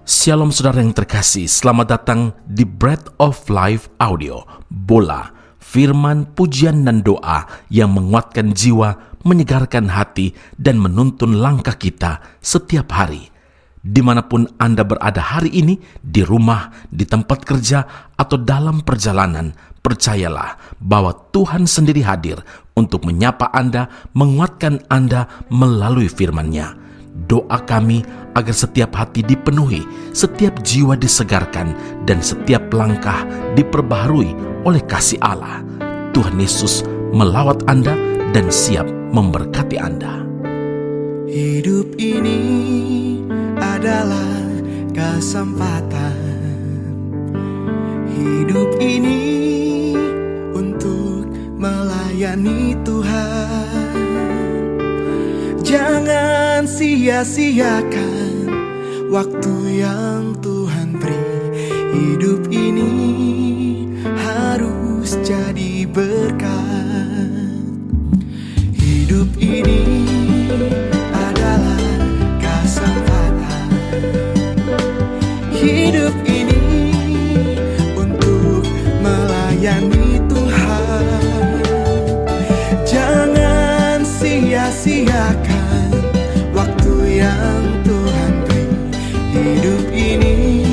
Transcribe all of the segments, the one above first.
Shalom saudara yang terkasih, selamat datang di Bread of Life Audio, Bola, firman, pujian dan doa yang menguatkan jiwa, menyegarkan hati, dan menuntun langkah kita setiap hari. Dimanapun Anda berada hari ini, di rumah, di tempat kerja, atau dalam perjalanan, percayalah bahwa Tuhan sendiri hadir untuk menyapa Anda, menguatkan Anda melalui firman-Nya. Doa kami agar setiap hati dipenuhi, setiap jiwa disegarkan, dan setiap langkah diperbaharui oleh kasih Allah. Tuhan Yesus melawat Anda dan siap memberkati Anda. Hidup ini adalah kesempatan. Hidup ini untuk melayani Tuhan. Jangan sia-siakan waktu yang Tuhan beri. Hidup ini harus jadi berkat. Hidup ini adalah kesempatan. Hidup ini untuk melayani Tuhan. Jangan sia-siakan waktu yang Tuhan beri. Hidup ini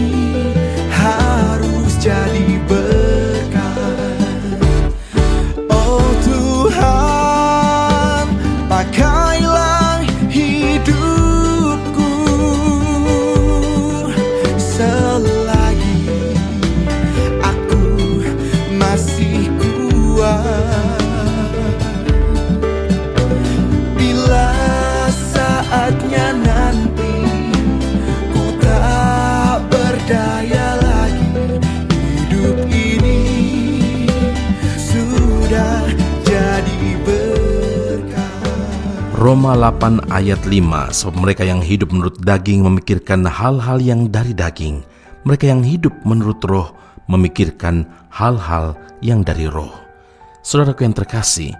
harus jadi berkat. Oh Tuhan, pakailah hidupku selagi aku masih kuat. Saatnya nanti ku tak berdaya lagi. Hidup ini sudah jadi berkat. Roma 8 ayat 5, sebab mereka yang hidup menurut daging memikirkan hal-hal yang dari daging. Mereka yang hidup menurut roh memikirkan hal-hal yang dari roh. Saudaraku yang terkasih,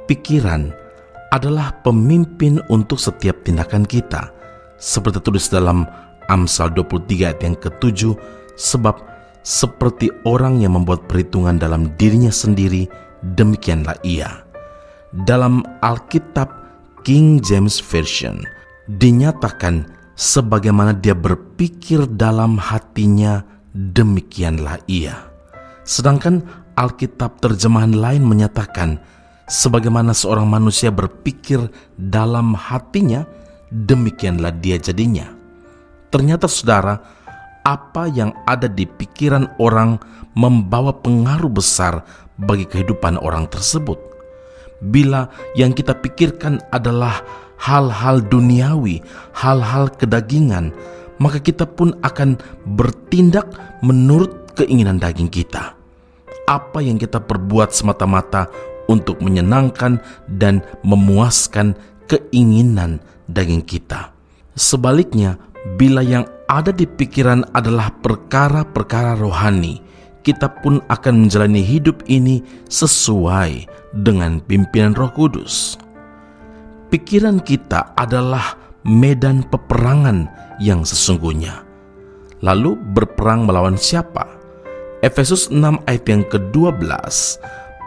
pikiran adalah pemimpin untuk setiap tindakan kita. Seperti tulis dalam Amsal 23 ayat yang ke-7, sebab seperti orang yang membuat perhitungan dalam dirinya sendiri, demikianlah ia. Dalam Alkitab King James Version dinyatakan sebagaimana dia berpikir dalam hatinya, demikianlah ia. Sedangkan Alkitab terjemahan lain menyatakan sebagaimana seorang manusia berpikir dalam hatinya, demikianlah dia jadinya. Ternyata saudara, apa yang ada di pikiran orang membawa pengaruh besar bagi kehidupan orang tersebut. Bila yang kita pikirkan adalah hal-hal duniawi, hal-hal kedagingan, maka kita pun akan bertindak menurut keinginan daging kita. Apa yang kita perbuat semata-mata untuk menyenangkan dan memuaskan keinginan daging kita. Sebaliknya, bila yang ada di pikiran adalah perkara-perkara rohani, kita pun akan menjalani hidup ini sesuai dengan pimpinan Roh Kudus. Pikiran kita adalah medan peperangan yang sesungguhnya. Lalu berperang melawan siapa? Efesus 6 ayat yang ke-12,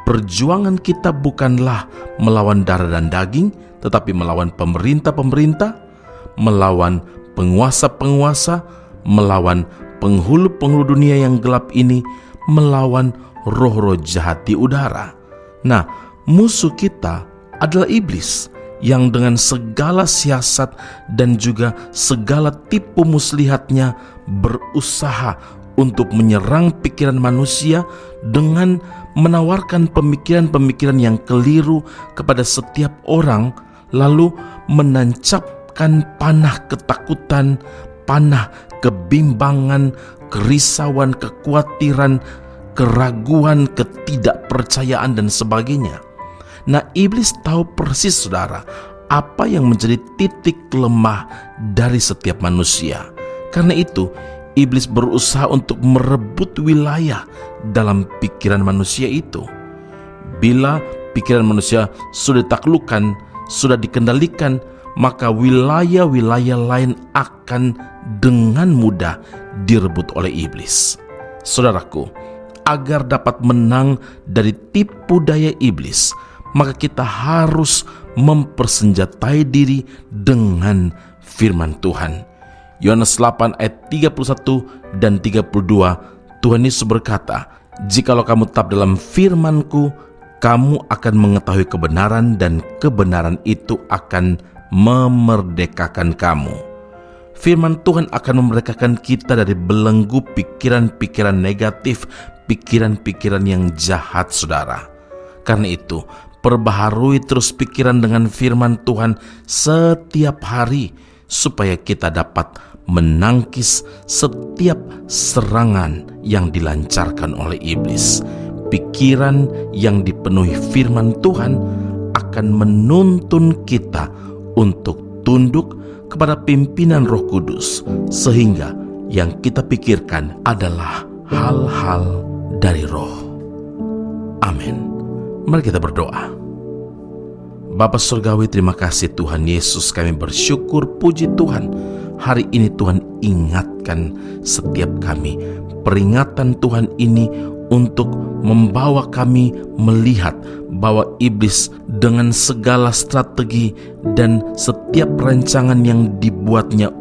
perjuangan kita bukanlah melawan darah dan daging, tetapi melawan pemerintah-pemerintah, melawan penguasa-penguasa, melawan penghulu-penghulu dunia yang gelap ini, melawan roh-roh jahat di udara. Nah, musuh kita adalah iblis yang dengan segala siasat dan juga segala tipu muslihatnya berusaha untuk menyerang pikiran manusia dengan menawarkan pemikiran-pemikiran yang keliru kepada setiap orang, lalu menancapkan panah ketakutan, panah kebimbangan, kerisauan, kekhawatiran, keraguan, ketidakpercayaan, dan sebagainya. Nah, iblis tahu persis saudara apa yang menjadi titik lemah dari setiap manusia. Karena itu, iblis berusaha untuk merebut wilayah dalam pikiran manusia itu. Bila pikiran manusia sudah ditaklukkan, sudah dikendalikan, maka wilayah-wilayah lain akan dengan mudah direbut oleh iblis. Saudaraku, agar dapat menang dari tipu daya iblis, maka kita harus mempersenjatai diri dengan firman Tuhan. Yohanes 8 ayat 31 dan 32, Tuhan Yesus berkata, "Jikalau kamu tetap dalam firman-Ku, kamu akan mengetahui kebenaran dan kebenaran itu akan memerdekakan kamu." Firman Tuhan akan memerdekakan kita dari belenggu pikiran-pikiran negatif, pikiran-pikiran yang jahat, saudara. Karena itu, perbaharui terus pikiran dengan firman Tuhan setiap hari, supaya kita dapat menangkis setiap serangan yang dilancarkan oleh iblis. Pikiran yang dipenuhi firman Tuhan akan menuntun kita untuk tunduk kepada pimpinan Roh Kudus, sehingga yang kita pikirkan adalah hal-hal dari Roh. Amin. Mari kita berdoa. Bapa Surgawi, terima kasih Tuhan Yesus, kami bersyukur, puji Tuhan, hari ini Tuhan ingatkan setiap kami. Peringatan Tuhan ini untuk membawa kami melihat bahwa iblis dengan segala strategi dan setiap rancangan yang dibuatnya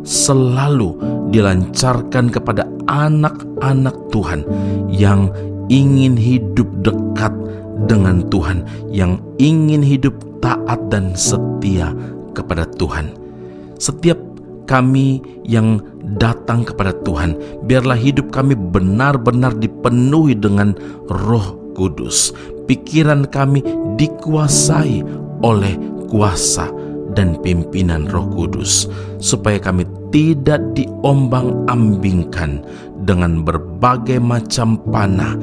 selalu dilancarkan kepada anak-anak Tuhan yang ingin hidup dekat dengan Tuhan, yang ingin hidup taat dan setia kepada Tuhan. Setiap kami yang datang kepada Tuhan, biarlah hidup kami benar-benar dipenuhi dengan Roh Kudus. Pikiran kami dikuasai oleh kuasa dan pimpinan Roh Kudus, supaya kami tidak diombang-ambingkan dengan berbagai macam panah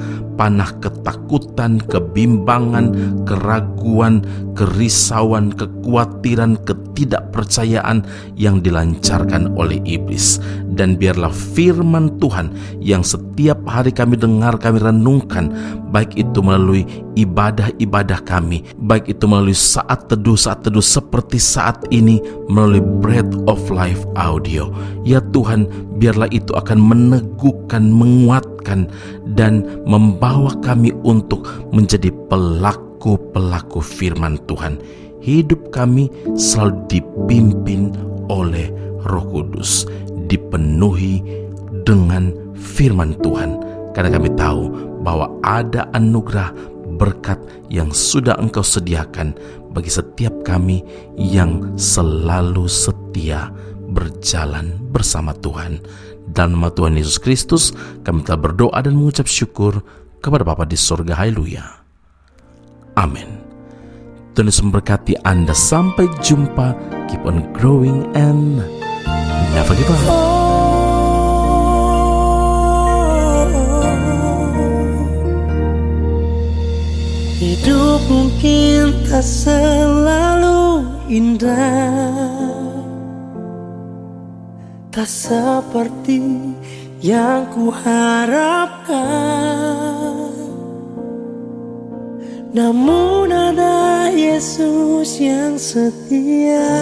ketakutan, kebimbangan, keraguan, kerisauan, kekhawatiran, ketidakpercayaan yang dilancarkan oleh iblis. Dan biarlah firman Tuhan yang setiap hari kami dengar, kami renungkan, baik itu melalui ibadah-ibadah kami, baik itu melalui saat teduh seperti saat ini, melalui Bread of Life audio. Ya Tuhan, biarlah itu akan meneguhkan, menguatkan, dan membawa kami untuk menjadi pelaku-pelaku firman Tuhan. Hidup kami selalu dipimpin oleh Roh Kudus, dipenuhi dengan firman Tuhan, karena kami tahu bahwa ada anugerah berkat yang sudah Engkau sediakan bagi setiap kami yang selalu setia berjalan bersama Tuhan. Dalam nama Tuhan Yesus Kristus, kami telah berdoa dan mengucap syukur kepada Bapa di surga. Haleluya. Amin. Tuhan Yesus memberkati Anda. Sampai jumpa. Keep on growing and never give up. Hidup mungkin tak selalu indah, tak seperti yang kuharapkan. Namun ada Yesus yang setia,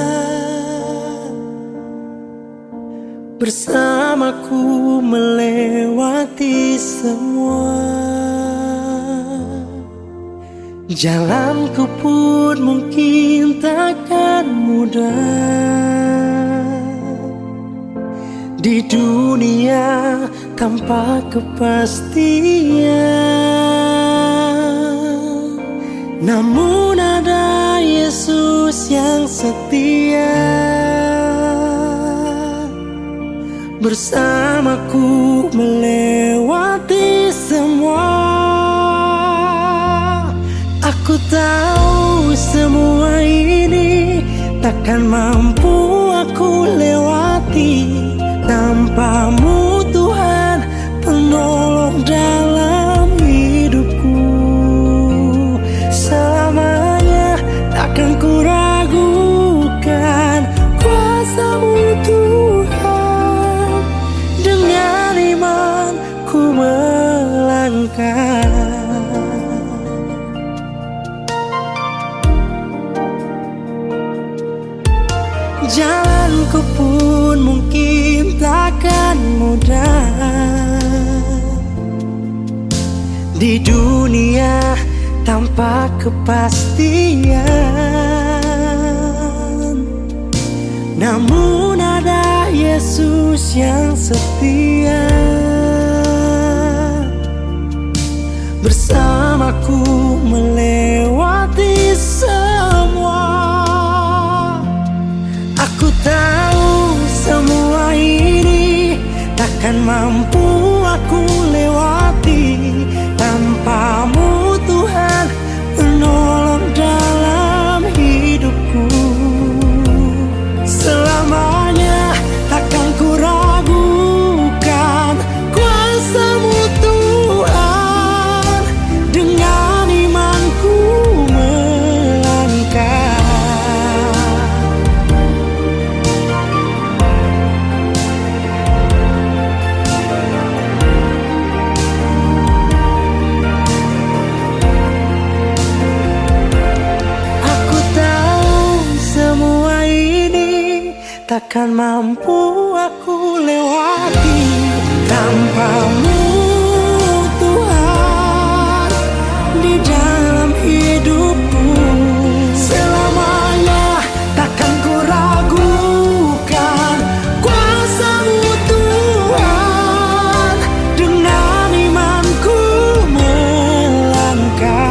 bersamaku melewati semua. Jalanku pun mungkin takkan mudah di dunia tanpa kepastian. Namun ada Yesus yang setia, bersamaku melewati semua. Aku tahu semua ini takkan mampu aku lewati tanpamu Tuhan, penolong dalam hidupku. Selamanya takkan ku ragukan kuasa-Mu Tuhan. Dengan iman ku melangkah. Jalanku pun mungkin takkan mudah di dunia tanpa kepastian. Namun ada Yesus yang setia bersamaku melewati semua. Aku tahu semua ini takkan mampu aku lewati tanpamu Tuhan menolong dalam hidupku. Selamanya takkan ku ragukan kuasa-Mu Tuhan, dengan imanku melangkah. Aku tahu semua ini takkan mampu aku lewati tanpamu Tuhan di dalam hidupku. Selamanya takkan ku ragukan kuasa-Mu Tuhan, dengan imanku melangkah.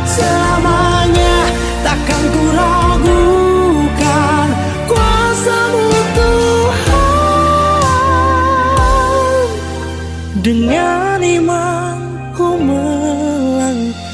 Selamanya takkan ku ragukan kuasa-Mu Tuhan, dengan imanku melangkah.